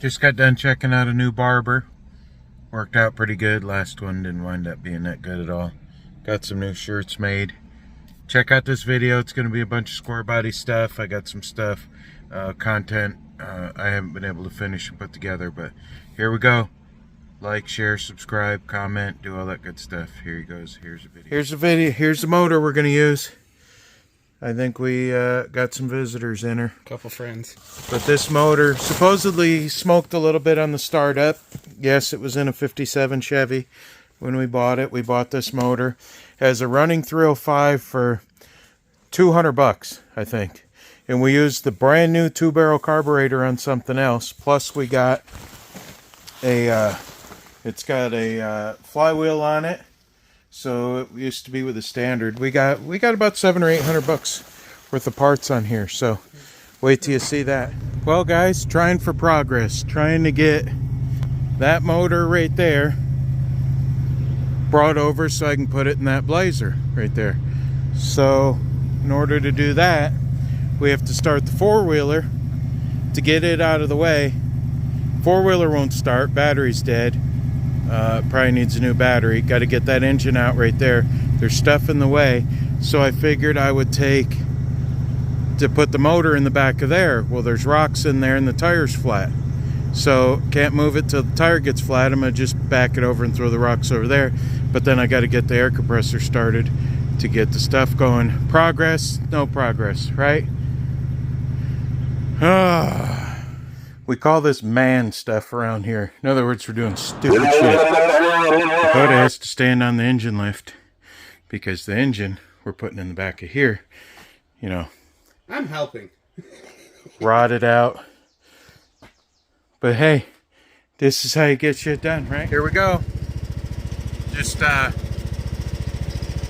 Just got done checking out a new barber. Worked out pretty good. Last one didn't wind up being that good at all. Got some new shirts made. Check out this video. It's going to be a bunch of Squarebody stuff. I got some stuff, content I haven't been able to finish and put together, but here we go. Like, share, subscribe, comment, do all that good stuff. Here he goes. Here's a video. Here's the video. Here's the motor we're going to use. I think we got some visitors in her. Couple friends. But this motor supposedly smoked a little bit on the startup. Yes, it was in a 57 Chevy when we bought it. We bought this motor. It has a running 305 for $200, I think. And we used the brand new 2-barrel carburetor on something else. Plus we got a, it's got a flywheel on it. So it used to be with a standard. We got about $700 or $800 worth of parts on here. So wait till you see that. Well, guys, trying for progress. Trying to get that motor right there brought over so I can put it in that Blazer right there. So in order to do that, we have to start the four-wheeler to get it out of the way. Four-wheeler won't start. Battery's dead. Probably needs a new battery. Got to get that engine out right there. There's stuff in the way, so I figured I would take to put the motor in the back of there. Well, there's rocks in there and the tire's flat, so can't move it till the tire gets flat. I'm gonna just back it over and throw the rocks over there, but then I got to get the air compressor started to get the stuff going. Progress, no progress, right? We call this man stuff around here. In other words, we're doing stupid shit. Dakota has to stand on the engine lift because the engine we're putting in the back of here, you know. I'm helping. Rotted out. But hey, this is how you get shit done, right? Here we go. Just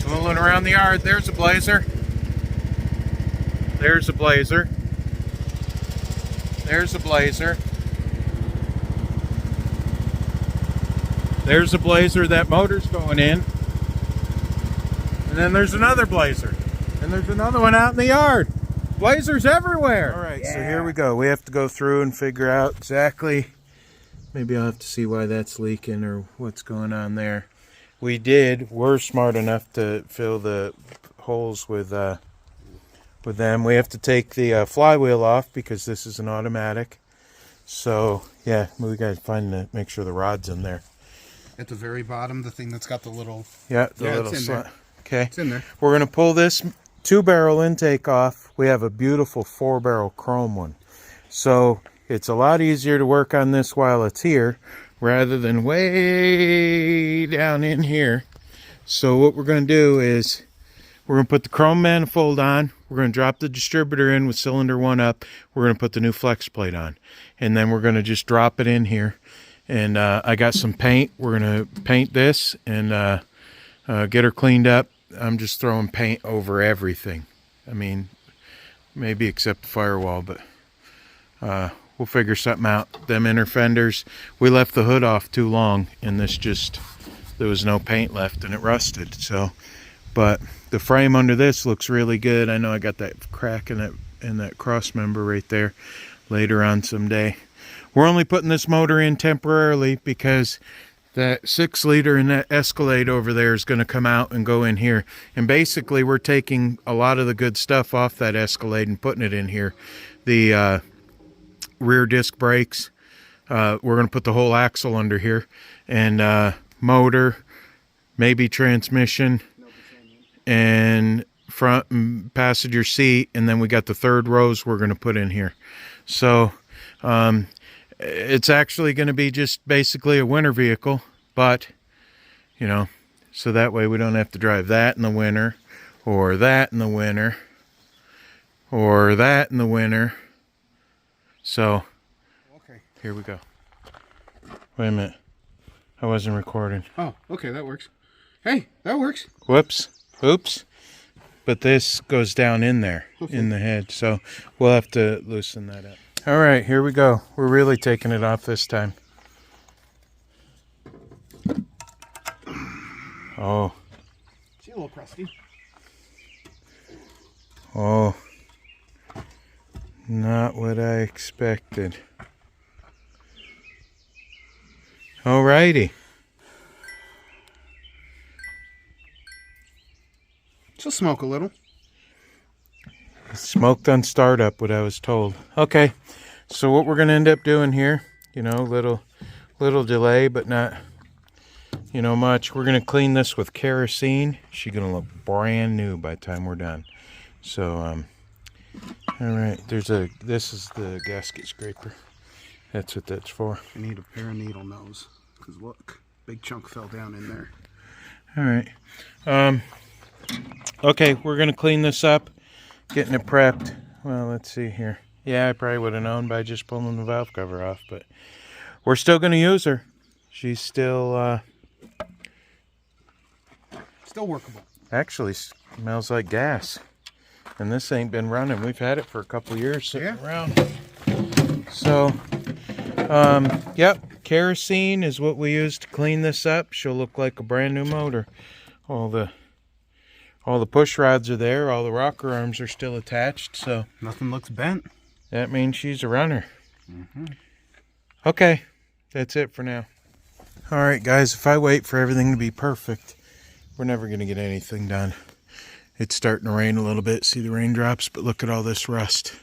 tooling around the yard. There's a Blazer. There's a Blazer. There's a Blazer. There's a Blazer. That motor's going in. And then there's another Blazer. And there's another one out in the yard. Blazers everywhere. All right, yeah. So here we go. We have to go through and figure out exactly. Maybe I'll have to see why that's leaking or what's going on there. We're smart enough to fill the holes with them. We have to take the flywheel off because this is an automatic. So yeah, we got to make sure the rod's in there. At the very bottom, the thing that's got the little... Yeah, little slot. Okay. It's in there. We're going to pull this 2-barrel intake off. We have a beautiful 4-barrel chrome one. So it's a lot easier to work on this while it's here rather than way down in here. So what we're going to do is we're going to put the chrome manifold on. We're going to drop the distributor in with cylinder 1 up. We're going to put the new flex plate on. And then we're going to just drop it in here. And I got some paint. We're going to paint this and get her cleaned up. I'm just throwing paint over everything. I mean, maybe except the firewall, but we'll figure something out. Them inner fenders, we left the hood off too long, and there was no paint left, and it rusted. So, but the frame under this looks really good. I know I got that crack in that cross member right there later on someday. We're only putting this motor in temporarily because that 6-liter in that Escalade over there is going to come out and go in here. And basically we're taking a lot of the good stuff off that Escalade and putting it in here. The rear disc brakes, we're going to put the whole axle under here. And motor, maybe transmission, and front and passenger seat, and then we got the 3rd rows we're going to put in here. So it's actually going to be just basically a winter vehicle, but you know, so that way we don't have to drive that in the winter, or that in the winter, or that in the winter. So okay, here we go. Wait a minute, I wasn't recording. Oh, okay, that works. Hey, that works. Whoops. Oops. But this goes down in there, in the head, so we'll have to loosen that up. All right, here we go. We're really taking it off this time. Oh. See, a little crusty. Oh. Not what I expected. Alrighty. She'll smoke a little. Smoked on startup, what I was told. Okay, so what we're going to end up doing here, little delay, but not, much. We're going to clean this with kerosene. She's going to look brand new by the time we're done. So, all right, this is the gasket scraper. That's what that's for. I need a pair of needle nose, because look, big chunk fell down in there. All right. Okay, we're going to clean this up, getting it prepped. Well, let's see here. Yeah, I probably would have known by just pulling the valve cover off, but we're still going to use her. She's still, Still workable. actually smells like gas. And this ain't been running. We've had it for a couple years sitting around. So, yep, kerosene is what we use to clean this up. She'll look like a brand new motor. All the push rods are there. All the rocker arms are still attached. So Nothing looks bent. that means she's a runner. Mm-hmm. Okay, that's it for now. All right, guys, if I wait for everything to be perfect, we're never going to get anything done. It's starting to rain a little bit. See the raindrops, but look at all this rust.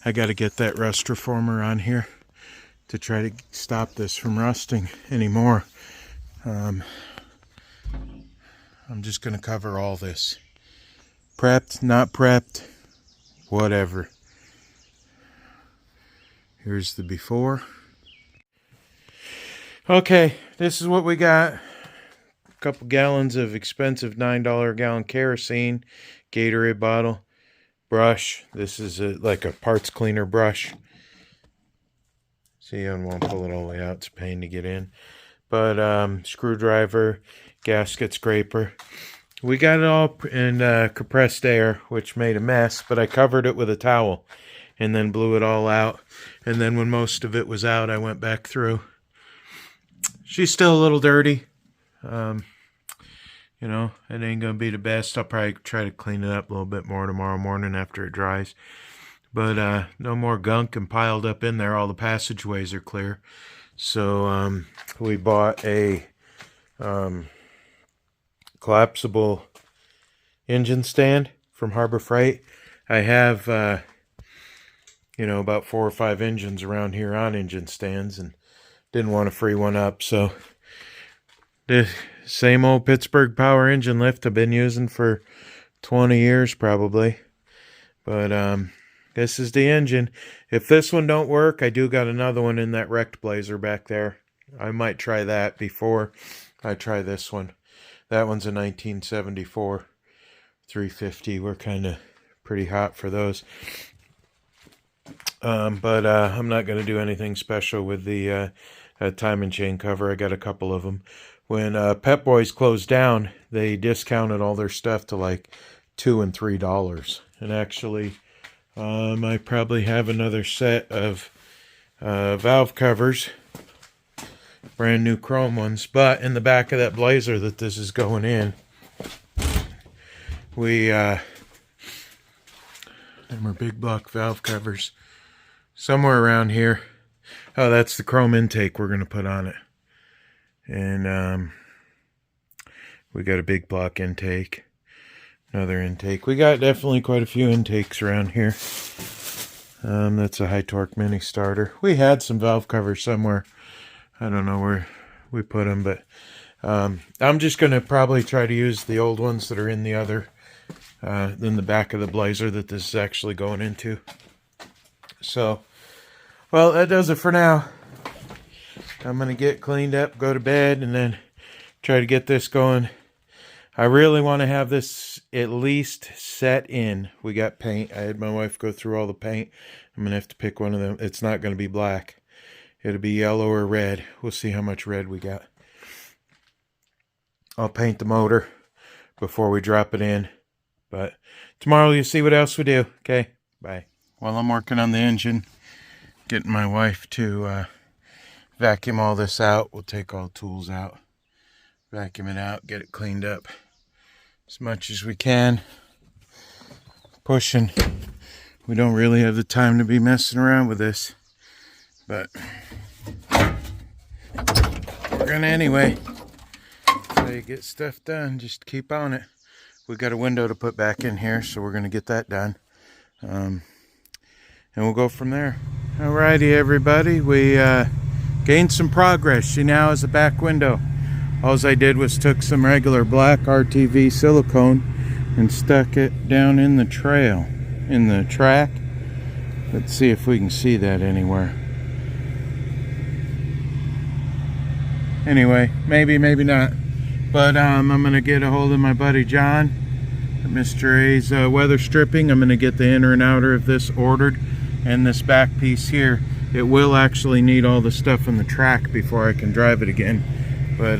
I got to get that rust reformer on here to try to stop this from rusting anymore. I'm just going to cover all this. Prepped, not prepped, whatever. Here's the before. Okay, this is what we got. A couple gallons of expensive $9 a gallon kerosene, Gatorade bottle, brush. This is like a parts cleaner brush. See, I won't pull it all the way out. It's a pain to get in. But screwdriver, gasket scraper. We got it all in compressed air, which made a mess, but I covered it with a towel and then blew it all out. And then when most of it was out, I went back through. She's still a little dirty. It ain't going to be the best. I'll probably try to clean it up a little bit more tomorrow morning after it dries. But no more gunk and piled up in there. All the passageways are clear. So we bought a collapsible engine stand from Harbor Freight. I have, about 4 or 5 engines around here on engine stands and didn't want to free one up. So the same old Pittsburgh power engine lift I've been using for 20 years probably. But this is the engine. If this one don't work, I do got another one in that wrecked Blazer back there. I might try that before I try this one. That one's a 1974 350. We're kind of pretty hot for those. But I'm not going to do anything special with the time and chain cover. I got a couple of them. When Pep Boys closed down, they discounted all their stuff to like $2 and $3. And actually, I probably have another set of valve covers, brand new chrome ones. But in the back of that Blazer that this is going in, them are big block valve covers. Somewhere around here. Oh, that's the chrome intake we're going to put on it. And we got a big block intake. Another intake. We got definitely quite a few intakes around here. That's a high torque mini starter. We had some valve covers somewhere. I don't know where we put them, but I'm just going to probably try to use the old ones that are in the other, in the back of the Blazer that this is actually going into. So, well, that does it for now. I'm going to get cleaned up, go to bed, and then try to get this going. I really want to have this at least set in. We got paint. I had my wife go through all the paint. I'm going to have to pick one of them. It's not going to be black. It'll be yellow or red. We'll see how much red we got. I'll paint the motor before we drop it in. But tomorrow you'll see what else we do. Okay, bye. While I'm working on the engine, getting my wife to vacuum all this out. We'll take all the tools out, vacuum it out, get it cleaned up as much as we can. Pushing. We don't really have the time to be messing around with this, but we're gonna anyway. So you get stuff done, just keep on it. We got a window to put back in here, so we're gonna get that done. And we'll go from there. Alrighty, everybody, we gained some progress. See, now is the back window. All I did was took some regular black RTV silicone and stuck it down in the trail, in the track. Let's see if we can see that anywhere. Anyway, maybe not. But I'm gonna get a hold of my buddy John at Mr. A's Weather Stripping. I'm gonna get the inner and outer of this ordered, and this back piece here, it will actually need all the stuff in the track before I can drive it again. But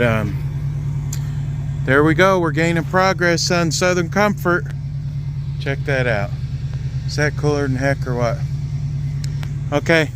there we go. We're gaining progress on Southern Comfort. Check that out. Is that cooler than heck or what? Okay.